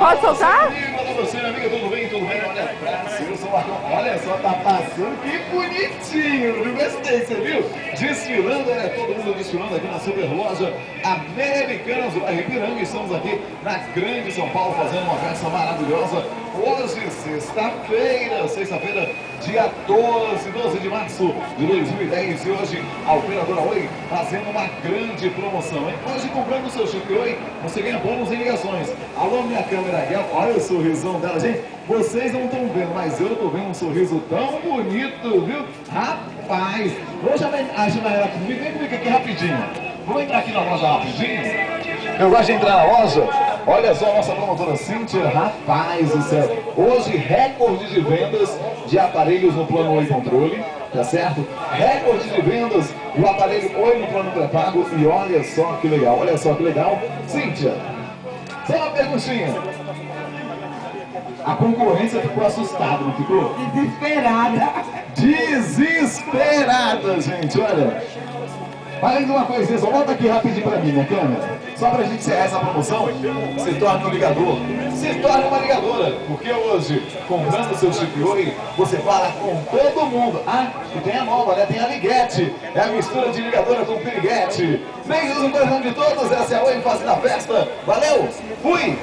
Pode soltar? Amiga, tudo bem? Tudo bem? Olha, eu sou o Marcão. Olha só, tá passando, que bonitinho! Eu gostei, você viu? Desfilando, todo mundo desfilando aqui na super loja Americanas do bairro Ipiranga. Estamos aqui na Grande São Paulo fazendo uma festa maravilhosa. Hoje, sexta-feira, dia 12 de março de 2010. E hoje, a Operadora Oi fazendo uma grande promoção, hein? Hoje, comprando o seu chip Oi, você ganha bônus em ligações. Alô, minha câmera aqui, olha o sorrisão dela, gente. Vocês não estão vendo, mas eu tô vendo um sorriso tão bonito, viu? Rapaz, hoje a Janaína comigo, vem comigo aqui rapidinho. Vamos entrar aqui na loja rapidinho? Eu gosto de entrar na loja. Olha só a nossa promotora Cíntia, rapaz do céu. Hoje, recorde de vendas de aparelhos no plano Oi Controle, tá certo? Recorde de vendas do aparelho Oi no plano pré-pago. E olha só que legal, olha só que legal. Cíntia, só uma perguntinha. A concorrência ficou assustada, não ficou? Desesperada. Desesperada, gente, olha. Além de uma coisa, só volta aqui rapidinho pra mim, minha câmera. Só pra gente encerrar essa promoção, se torne um ligador. Se torne uma ligadora. Porque hoje, comprando seu chip Oi, você fala com todo mundo. Ah, e tem a nova, né? Tem a Liguete. É a mistura de ligadora com piriguete. Beijos no coração de todos. Essa é a Oi fazendo a festa. Valeu, fui!